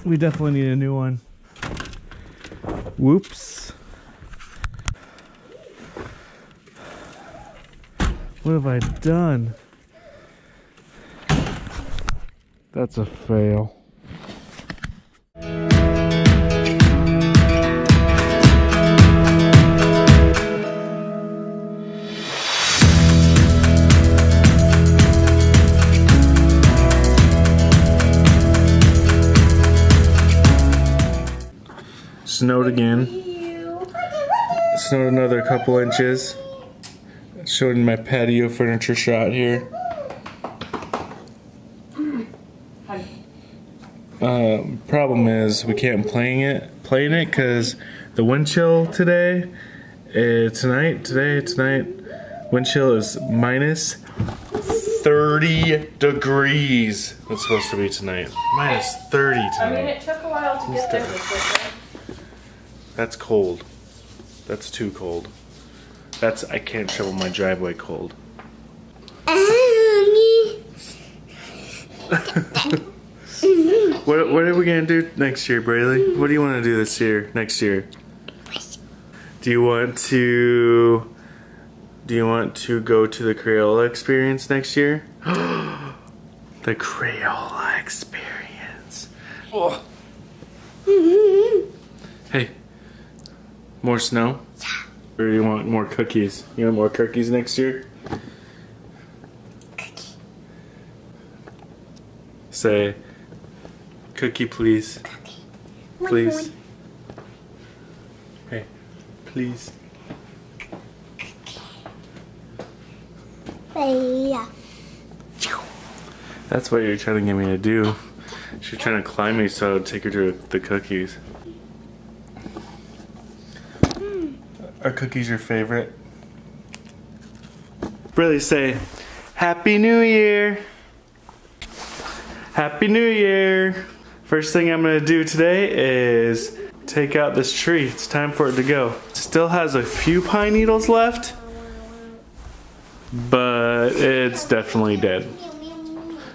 We definitely need a new one. Whoops. What have I done? That's a fail. Snowed again. Snowed another couple inches. Showing my patio furniture shot here. Problem is we can't play it because the wind chill today, tonight, wind chill is minus 30 degrees. It's supposed to be tonight. Minus 30 tonight. I mean, it took a while to get there this way. That's cold. That's too cold. That's, I can't shovel my driveway cold. What are we gonna do next year, Braylee? What do you want to do this year, next year? Do you want to go to the Crayola experience next year? The Crayola experience. Oh. Hey, more snow? Or you want more cookies? You want more cookies next year? Say, cookie please. Please. Hey, please. That's what you're trying to get me to do. She's trying to climb me so I would take her to the cookies. Are cookies your favorite? Really say, Happy New Year! Happy New Year! First thing I'm gonna do today is take out this tree. It's time for it to go. Still has a few pine needles left, but it's definitely dead.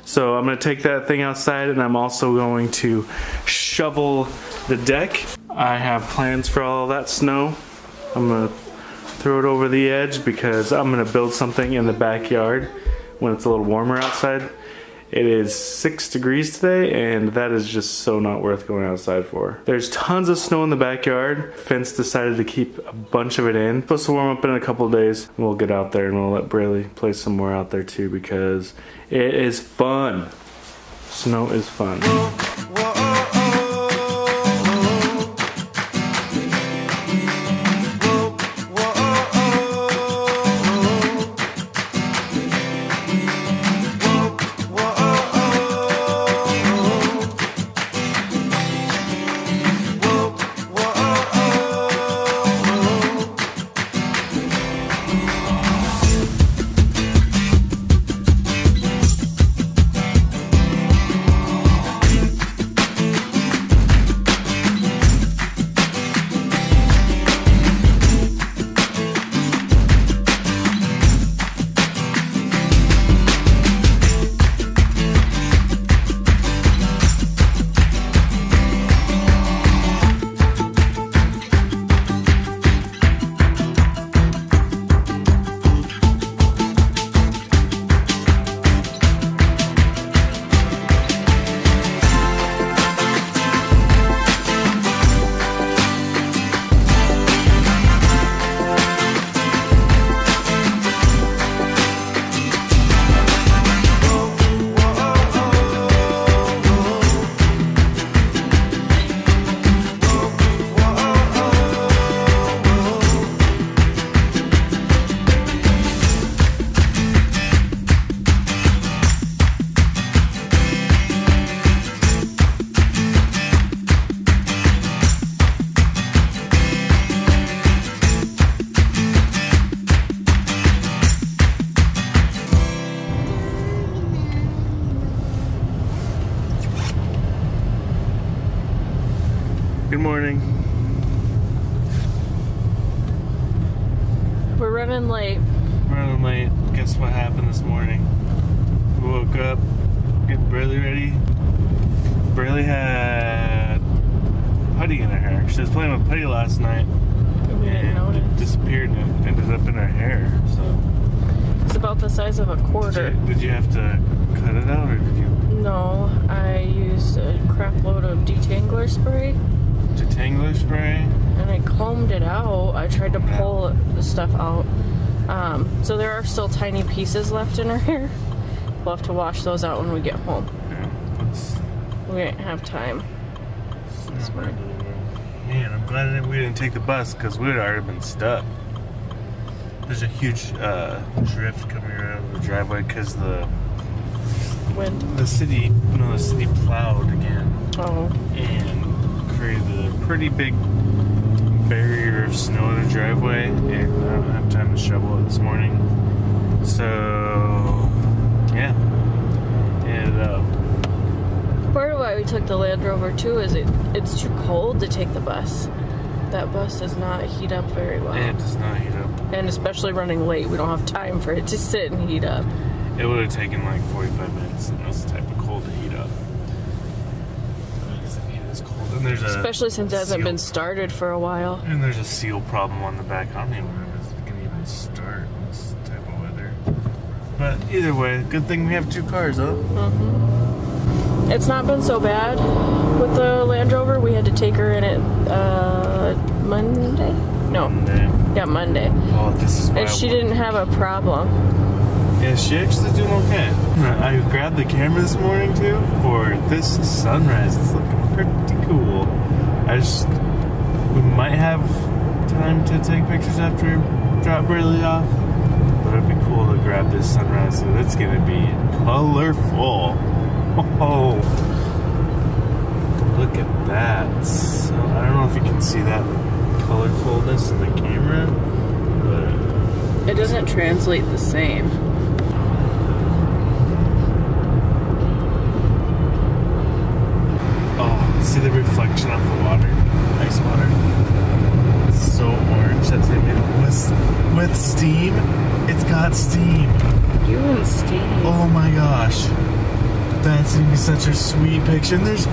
So I'm gonna take that thing outside and I'm also going to shovel the deck. I have plans for all that snow. I'm gonna throw it over the edge because I'm gonna build something in the backyard when it's a little warmer outside. It is 6 degrees today and that is just so not worth going outside for. There's tons of snow in the backyard. Fence decided to keep a bunch of it in. Supposed to warm up in a couple of days. We'll get out there and we'll let Braylee play some more out there too because it is fun. Snow is fun. Good morning. We're running late. Running late. Guess what happened this morning? We woke up, get Braylee ready. Braylee had putty in her hair. She was playing with putty last night. We didn't And it notice. disappeared and it ended up in her hair. So It's about the size of a quarter. did you have to cut it out, or did you? No, I used a crap load of detangler spray Detangler spray? and I combed it out. I tried to pull the stuff out. So there are still tiny pieces left in her hair. We'll have to wash those out when we get home. Yeah. We didn't have time. This morning. Man, I'm glad that we didn't take the bus because we would have already been stuck. There's a huge drift coming around the driveway because the city plowed again. Oh. And created a pretty big barrier of snow in the driveway, and I don't have time to shovel it this morning. So, yeah. And Part of why we took the Land Rover too is it's too cold to take the bus. That bus does not heat up very well. it does not heat up. And especially running late, we don't have time for it to sit and heat up. It would have taken like 45 minutes in this type of cold to heat up. It is cold. And there's Especially since it hasn't seal. been started for a while. And there's a seal problem on the back. I don't even know if it's gonna even start in this type of weather. But either way, good thing we have two cars, huh? It's not been so bad with the Land Rover. We had to take her in at Monday? No. Monday. Yeah, Monday. Oh, this is why And she I want- didn't have a problem. Yeah, she actually doing okay. I grabbed the camera this morning too for this sunrise. It's looking pretty cool. We might have time to take pictures after we drop Braylee off, but it'd be cool to grab this sunrise. So it's gonna be colorful. Oh, look at that. So I don't know if you can see that colorfulness in the camera, but It doesn't translate the same. oh, see the reflection of the water, ice water. It's so orange. That's it. With steam, it's got steam. You and Steve. Oh my gosh, that's gonna be such a sweet picture. And there's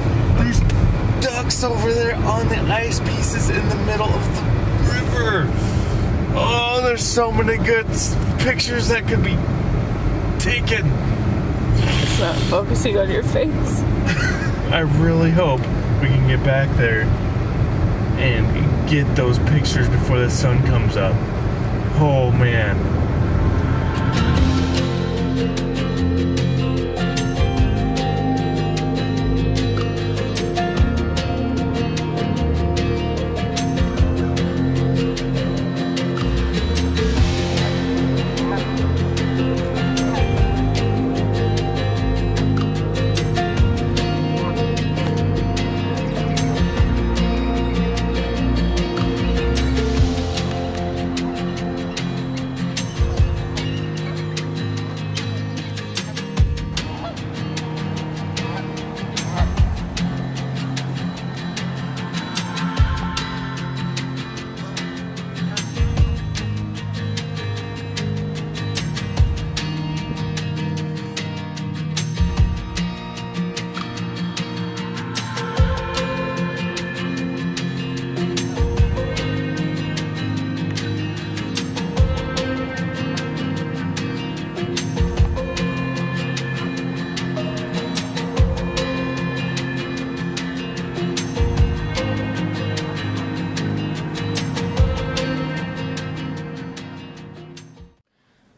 ducks over there on the ice pieces in the middle of the river. Oh, there's so many good pictures that could be taken. It's not focusing on your face. I really hope we can get back there and get those pictures before the sun comes up. Oh man.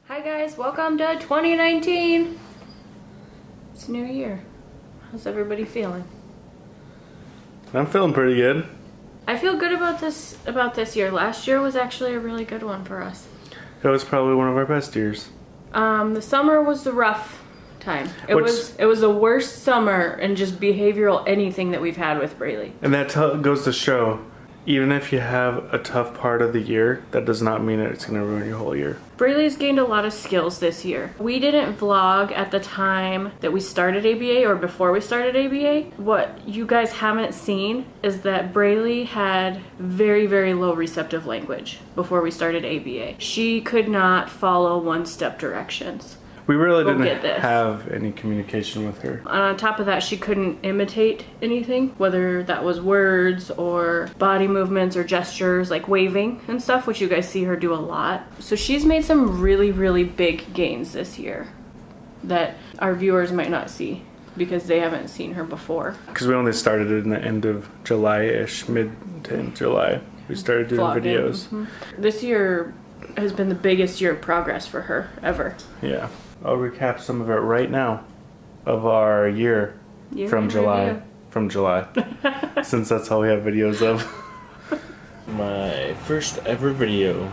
Hi guys, welcome to 2019. It's a new year. How's everybody feeling? I'm feeling pretty good. I feel good about this year. Last year was actually a really good one for us. That was probably one of our best years. The summer was the rough time. It was the worst summer and just behavioral anything that we've had with Braylee. And that goes to show, even if you have a tough part of the year, that does not mean that it's going to ruin your whole year. Braylee's gained a lot of skills this year. We didn't vlog at the time that we started ABA or before we started ABA. What you guys haven't seen is that Braylee had very, very low receptive language before we started ABA. She could not follow one-step directions. We really Go didn't get this. have any communication with her. And on top of that, she couldn't imitate anything, whether that was words or body movements or gestures like waving and stuff, which you guys see her do a lot. So she's made some really, really big gains this year that our viewers might not see because they haven't seen her before. Because we only started in the end of July-ish, mid to end July. We started doing Vlogging. videos. This year has been the biggest year of progress for her ever. Yeah. I'll recap some of it right now of our year from July. Review. From July. Since that's all we have videos of. My first ever video.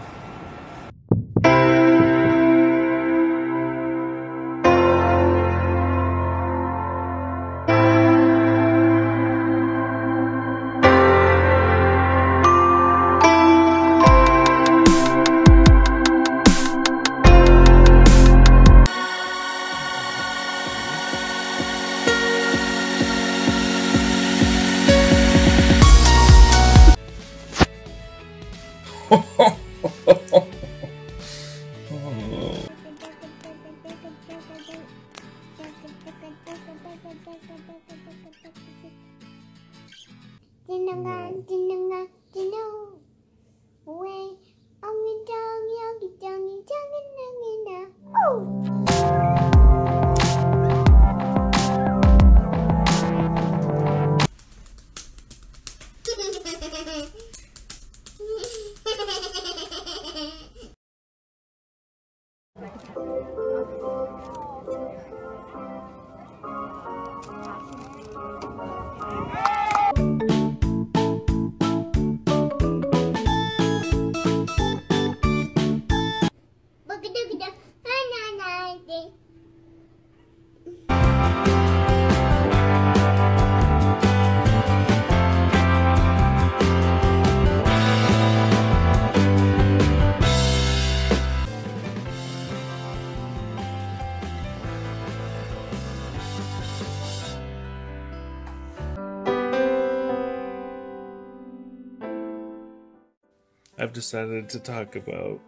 I've decided to talk about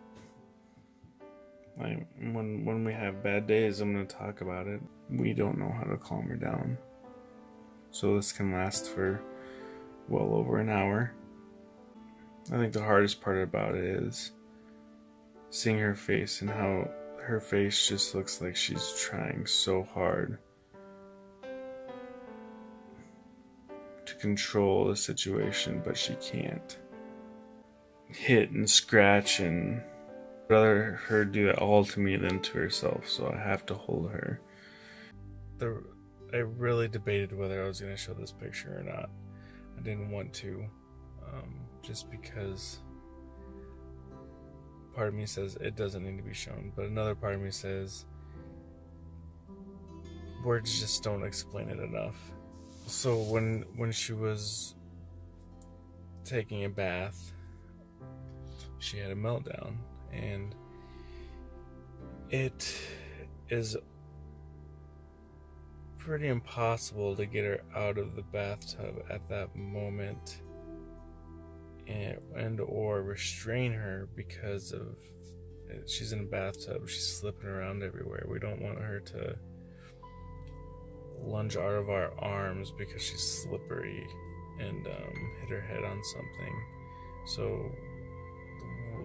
when we have bad days. I'm going to talk about it. We don't know how to calm her down, so this can last for well over an hour. I think the hardest part about it is seeing her face and how her face just looks like she's trying so hard to control the situation, but she can't. Hit and scratch, and I'd rather her do it all to me than to herself, so I have to hold her. I really debated whether I was going to show this picture or not. I didn't want to, just because part of me says it doesn't need to be shown, but another part of me says words just don't explain it enough. So when she was taking a bath, she had a meltdown, and it is pretty impossible to get her out of the bathtub at that moment and or restrain her because of she's in a bathtub, she's slipping around everywhere. We don't want her to lunge out of our arms because she's slippery and hit her head on something. So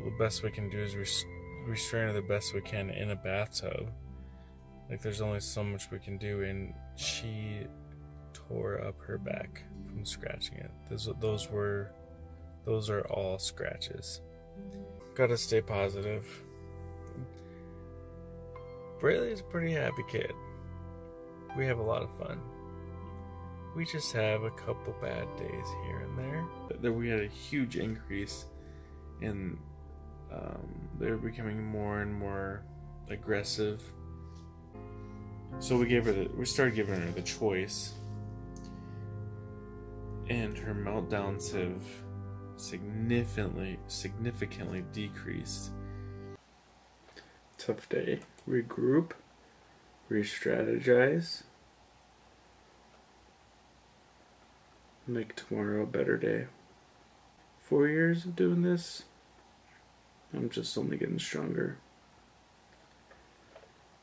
the best we can do is restrain her the best we can in a bathtub. Like, there's only so much we can do, and she tore up her back from scratching it. Those are all scratches. Gotta stay positive. Braylee's a pretty happy kid. We have a lot of fun. We just have a couple bad days here and there. We had a huge increase in they're becoming more and more aggressive. So we started giving her the choice, and her meltdowns have significantly decreased. Tough day. Regroup, re-strategize, make tomorrow a better day. 4 years of doing this, I'm just only getting stronger.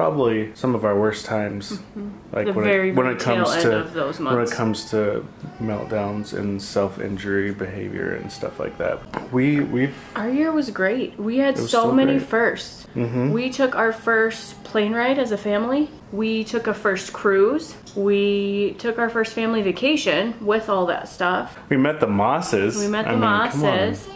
probably some of our worst times. Like The when very, it, when very it comes tail to end of those when it months. comes to meltdowns and self-injury behavior and stuff like that. We've Our year was great. We had was so so many great. firsts. We took our first plane ride as a family. We took a first cruise. We took our first family vacation with all that stuff. we met the Mosses. We met the I mean, come on. Mosses.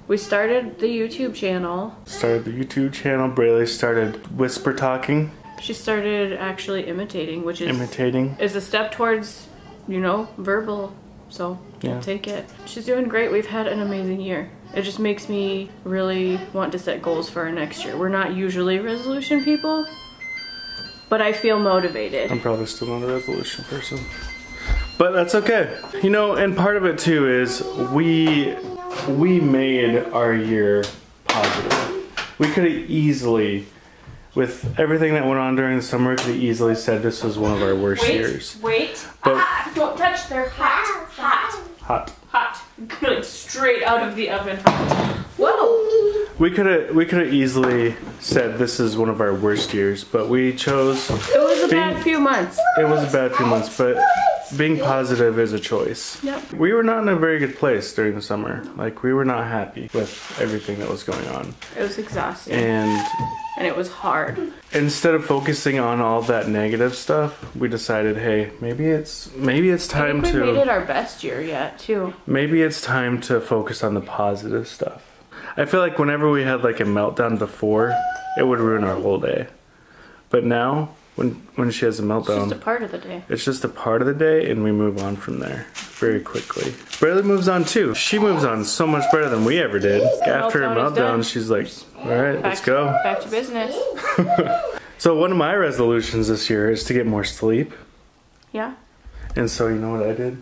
We started the YouTube channel. Started the YouTube channel. Braylee started whisper talking, She started actually imitating, which is imitating. a step towards, verbal. So Yeah. we'll take it. She's doing great. We've had an amazing year. It just makes me really want to set goals for our next year. We're not usually resolution people, but I feel motivated. I'm probably still not a resolution person. But that's okay. And part of it too is we made our year positive. We could have easily, with everything that went on during the summer, could have easily said this was one of our worst years. Wait. But- Don't touch. They're hot. Hot. Like straight out of the oven. Whoa. We could have easily said this is one of our worst years, but we chose. It was a bad few months. It was a bad few months, but being positive is a choice. Yep. We were not in a very good place during the summer. Like, we were not happy with everything that was going on. It was exhausting. And And it was hard. instead of focusing on all that negative stuff, we decided, hey, maybe it's time I think we made it to our best year yet, too. focus on the positive stuff. I feel like whenever we had like a meltdown before, it would ruin our whole day. But now, when she has a meltdown, It's just a part of the day. it's just a part of the day, and we move on from there very quickly. Braylee moves on too. She moves on so much better than we ever did. After her Meltdown is done. meltdown, she's like, all right, let's go. Back to business. So one of my resolutions this year is to get more sleep. Yeah. And so you know what I did?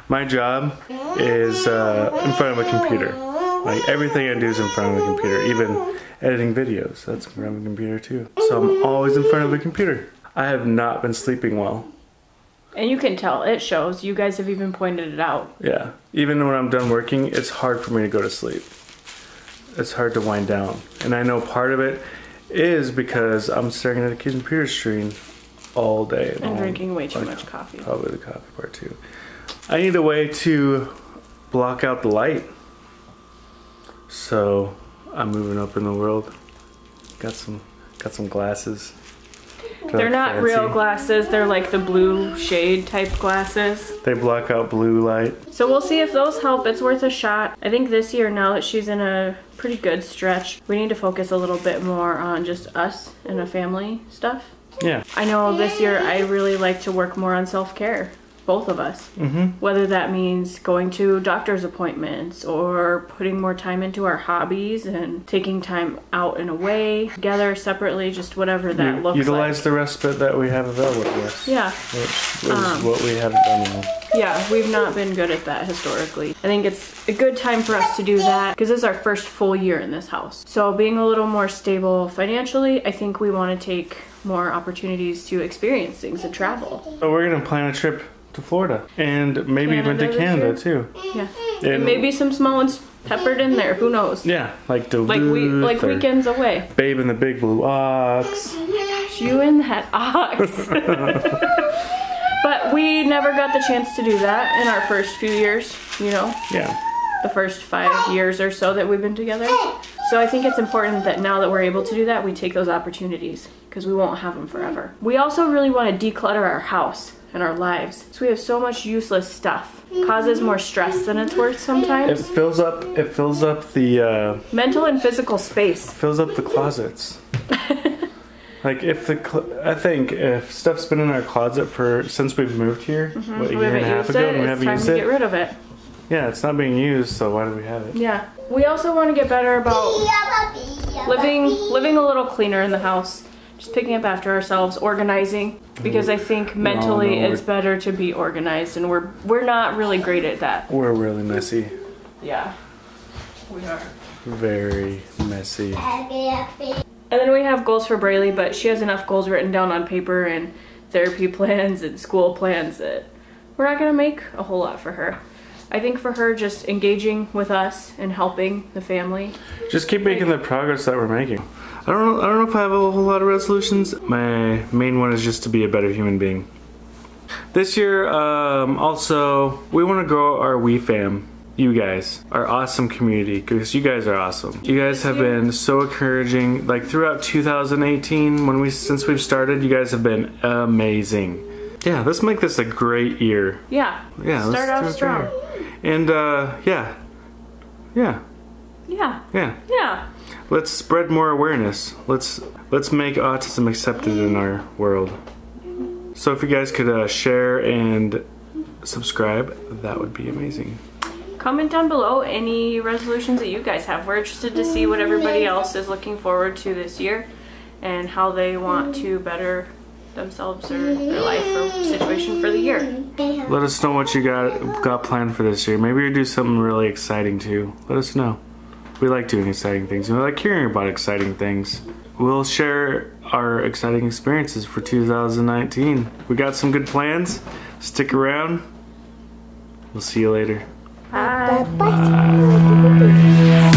My job is in front of a computer. Like, everything I do is in front of a computer. Even editing videos, that's in front of a computer too. So I'm always in front of a computer. I have not been sleeping well. And you can tell. It shows. You guys have even pointed it out. Yeah. Even when I'm done working, it's hard for me to go to sleep. It's hard to wind down. And I know part of it is because I'm staring at a computer screen all day. And drinking way too much coffee. Probably the coffee part too. I need a way to block out the light. So I'm moving up in the world. Got some glasses. They're not fancy. real glasses. They're like the blue shade type glasses. They block out blue light. So we'll see if those help. It's worth a shot. I think this year, now that she's in a pretty good stretch, we need to focus a little bit more on just us and a family stuff. Yeah. I know this year I really like to work more on self-care. Both of us. Whether that means going to doctor's appointments or putting more time into our hobbies and taking time out and away, together, separately, just whatever that looks Utilize like. the respite that we have available to us. Yeah. Which is what we haven't done well. Yeah, we've not been good at that historically. I think it's a good time for us to do that because this is our first full year in this house. So being a little more stable financially, I think we want to take more opportunities to experience things and travel. So we're gonna plan a trip to Florida and maybe even Canada to this Canada year? too. Yeah. And And maybe some small ones peppered in there. Who knows? yeah, like Duluth, Like or weekends away. Babe in the Big Blue Ox. Gosh, you and that ox. But we never got the chance to do that in our first few years, Yeah. the first 5 years or so that we've been together. So I think it's important that now that we're able to do that, we take those opportunities because we won't have them forever. We also really want to declutter our house and our lives. So we have so much useless stuff. Causes more stress than it's worth It sometimes. fills up the Mental and physical space. closets. Like I think if stuff's been in our closet since we've moved here, what, a We year and a haven't half used ago, it. and we It's haven't time used to get it. rid of it. Yeah, it's not being used, so why do we have it? Yeah. We also want to get better about living a little cleaner in the house. Just picking up after ourselves, organizing, because I think mentally know it's better to be organized, and we're not really great at that. We're really messy. Yeah, we are. Very messy. And then we have goals for Braylee, but she has enough goals written down on paper and therapy plans and school plans that we're not gonna make a whole lot for her. I think for her, just engaging with us and helping the family Just keep making the progress that we're making. I don't know if I have a whole lot of resolutions. My main one is just to be a better human being. This year, also, we want to grow our We Fam. You guys, our awesome community, because you guys are awesome. You guys have been so encouraging. Like throughout 2018, since we've started, you guys have been amazing. Yeah, let's make this a great year. Yeah. Yeah. Start off strong. And yeah. Yeah. Yeah. Yeah. Let's spread more awareness. Let's make autism accepted in our world. So if you guys could share and subscribe, that would be amazing. Comment down below any resolutions that you guys have. We're interested to see what everybody else is looking forward to this year and how they want to better themselves or their life or situation for the year. Let us know what you got planned for this year. Maybe you do something really exciting too. Let us know. We like doing exciting things. We like hearing about exciting things. We'll share our exciting experiences for 2019. We got some good plans. Stick around. We'll see you later. Bye. Bye.